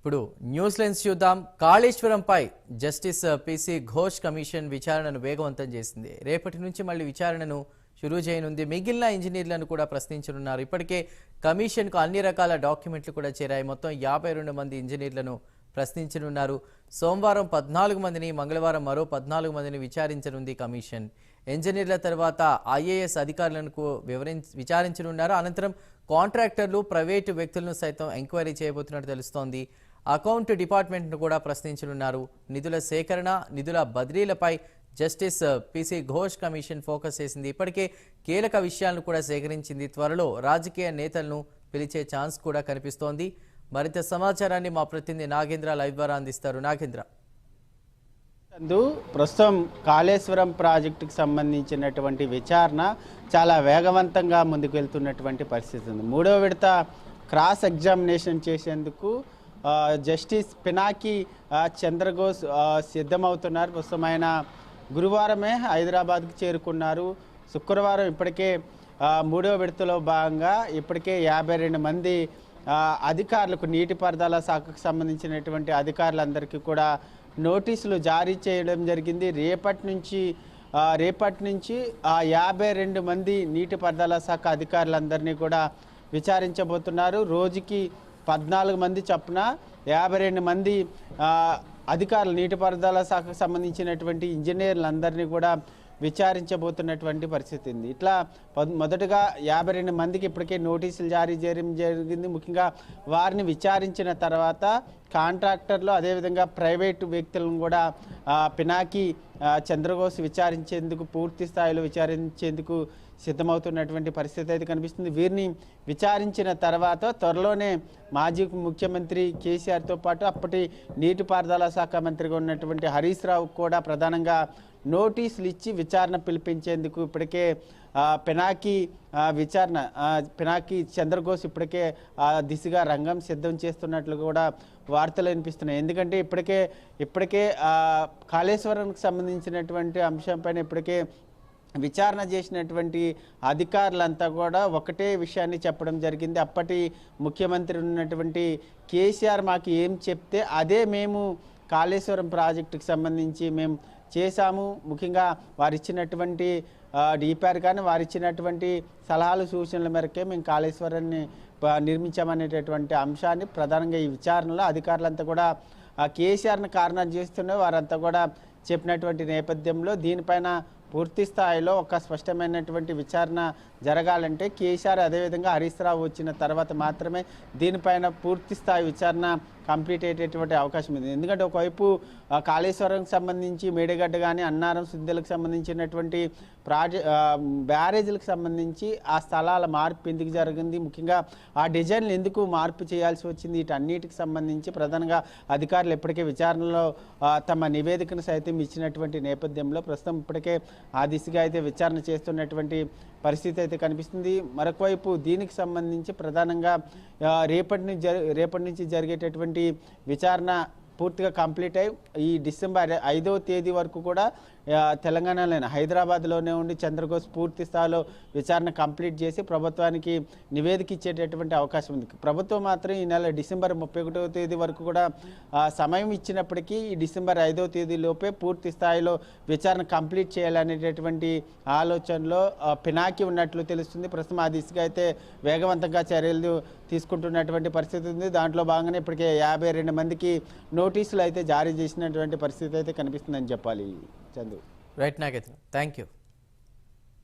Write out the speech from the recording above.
ఇప్పుడు news lens చూద్దాం. కాళేశ్వరంపై justice PC Ghosh commission విచారణను వేగవంతం చేసింది. రేపటి నుంచి మళ్ళీ విచారణను షురూ చేయనుంది. మిగిలిన ఇంజనీర్లను కూడా ప్రశ్నించనున్నారు. ఇప్పటికే కమిషన్కు అన్ని రకాల డాక్యుమెంట్లు కూడా చేరాయి. మొత్తం 52 మంది ఇంజనీర్లను ప్రశ్నించనున్నారు. సోమవారం 14 మందిని, మంగళవారం మరో 14 మందిని విచారించనుంది కమిషన్. ఇంజనీర్ల తర్వాత ఐఏఎస్ అధికారులను విచారించనున్నారు. అనంతరం కాంట్రాక్టర్లు, ప్రైవేటు వ్యక్తులను సైతం ఎంక్వైరీ చేయబోతున్నట్టు తెలుస్తోంది. అకౌంట్ డిపార్ట్మెంట్ను కూడా ప్రశ్నించనున్నారు. నిధుల సేకరణ, నిధుల బదిలీలపై justice PC Ghosh commission focus చేసింది. ఇప్పటికే కీలక విషయాలను కూడా సేకరించింది. త్వరలో రాజకీయ నేతలను పిలిచే ఛాన్స్ కూడా కనిపిస్తోంది. మరింత సమాచారాన్ని మా ప్రతినిధి నాగేంద్ర లైవ్ ద్వారా అందిస్తారు. నాగేంద్ర, ప్రస్తుతం కాళేశ్వరం ప్రాజెక్టుకు సంబంధించినటువంటి విచారణ చాలా వేగవంతంగా ముందుకు వెళ్తున్నటువంటి పరిస్థితి ఉంది. మూడో విడత క్రాస్ ఎగ్జామినేషన్ చేసేందుకు జస్టిస్ పినాకి చంద్రఘోష్ సిద్ధమవుతున్నారు. ప్రస్తుతం ఆయన గురువారమే హైదరాబాద్కు చేరుకున్నారు. శుక్రవారం ఇప్పటికే మూడో విడతలో భాగంగా ఇప్పటికే 52 మంది అధికారులకు, నీటిపారుదల శాఖకు సంబంధించినటువంటి అధికారులందరికీ కూడా నోటీసులు జారీ చేయడం జరిగింది. రేపటి నుంచి 52 మంది నీటిపారుదల శాఖ అధికారులందరినీ కూడా విచారించబోతున్నారు. రోజుకి 14 మంది చొప్పున 52 మంది అధికారులు, నీటిపారుదల శాఖకు సంబంధించినటువంటి ఇంజనీర్లందరినీ కూడా విచారించబోతున్నటువంటి పరిస్థితి ఉంది. ఇట్లా మొదటగా 52 మందికి ఇప్పటికే నోటీసులు జారీ చేయడం జరిగింది. ముఖ్యంగా వారిని విచారించిన తర్వాత కాంట్రాక్టర్లు, అదేవిధంగా ప్రైవేటు వ్యక్తులను కూడా పినాకి చంద్రఘోష్ విచారించేందుకు, పూర్తి స్థాయిలో విచారించేందుకు సిద్ధమవుతున్నటువంటి పరిస్థితి అయితే కనిపిస్తుంది. వీరిని విచారించిన తర్వాత త్వరలోనే మాజీ ముఖ్యమంత్రి కేసీఆర్తో పాటు అప్పటి నీటిపారుదల శాఖ మంత్రిగా ఉన్నటువంటి హరీష్ రావు కూడా ప్రధానంగా నోటీసులు ఇచ్చి విచారణ పిలిపించేందుకు ఇప్పటికే పినాకి చంద్రఘోష్ ఇప్పటికే దిశగా రంగం సిద్ధం చేస్తున్నట్లు కూడా వార్తలు వినిపిస్తున్నాయి. ఎందుకంటే ఇప్పటికే కాళేశ్వరంకి సంబంధించినటువంటి అంశంపైన ఇప్పటికే విచారణ చేసినటువంటి అధికారులంతా కూడా ఒకటే విషయాన్ని చెప్పడం జరిగింది. అప్పటి ముఖ్యమంత్రి ఉన్నటువంటి కేసీఆర్ మాకు ఏం చెప్తే అదే మేము కాళేశ్వరం ప్రాజెక్టుకు సంబంధించి మేము చేశాము. ముఖ్యంగా వారు ఇచ్చినటువంటి డీపీఆర్ కానీ వారు ఇచ్చినటువంటి సలహాలు, సూచనల మేరకే మేము కాళేశ్వరాన్ని నిర్మించామనేటటువంటి అంశాన్ని ప్రధానంగా ఈ విచారణలో అధికారులంతా కూడా కేసీఆర్ని కారణం చేస్తున్న వారంతా కూడా చెప్పినటువంటి నేపథ్యంలో దీనిపైన పూర్తి స్థాయిలో ఒక స్పష్టమైనటువంటి విచారణ జరగాలంటే కేసీఆర్, అదేవిధంగా హరీష్ రావు వచ్చిన తర్వాత మాత్రమే దీనిపైన పూర్తి స్థాయి విచారణ కంప్లీట్ అయ్యేటటువంటి అవకాశం ఉంది. ఎందుకంటే ఒకవైపు కాళేశ్వరంకి సంబంధించి మేడిగడ్డ కానీ, అన్నారం, సిద్ధలకు సంబంధించినటువంటి బ్యారేజీలకు సంబంధించి ఆ స్థలాల మార్పు ఎందుకు జరిగింది, ముఖ్యంగా ఆ డిజైన్లు ఎందుకు మార్పు చేయాల్సి వచ్చింది, వీటన్నిటికి సంబంధించి ప్రధానంగా అధికారులు ఇప్పటికే విచారణలో తమ నివేదికను సైతం ఇచ్చినటువంటి నేపథ్యంలో ప్రస్తుతం ఇప్పటికే ఆ దిశగా అయితే విచారణ చేస్తున్నటువంటి పరిస్థితి అయితే కనిపిస్తుంది. మరొక వైపు దీనికి సంబంధించి ప్రధానంగా రేపటి నుంచి జరిగేటటువంటి విచారణ పూర్తిగా కంప్లీట్ అయ్యి ఈ డిసెంబర్ 5వ తేదీ వరకు కూడా తెలంగాణలోనే, హైదరాబాద్లోనే ఉండి చంద్రఘోష్ పూర్తి స్థాయిలో విచారణ కంప్లీట్ చేసి ప్రభుత్వానికి నివేదిక ఇచ్చేటటువంటి అవకాశం ఉంది. ప్రభుత్వం మాత్రం ఈ నెల డిసెంబర్ 31వ తేదీ వరకు కూడా సమయం ఇచ్చినప్పటికీ ఈ డిసెంబర్ 5వ తేదీలోపే పూర్తి స్థాయిలో విచారణ కంప్లీట్ చేయాలనేటటువంటి ఆలోచనలో పినాకి ఉన్నట్లు తెలుస్తుంది. ప్రస్తుతం ఆ దిశగా అయితే వేగవంతంగా చర్యలు తీసుకుంటున్నటువంటి పరిస్థితి ఉంది. దాంట్లో భాగంగానే ఇప్పటికే 52 మందికి నోటీసులు అయితే జారీ చేసినటువంటి పరిస్థితి అయితే కనిపిస్తుందని చెప్పాలి. Chandu. Right Nagendra, thank you.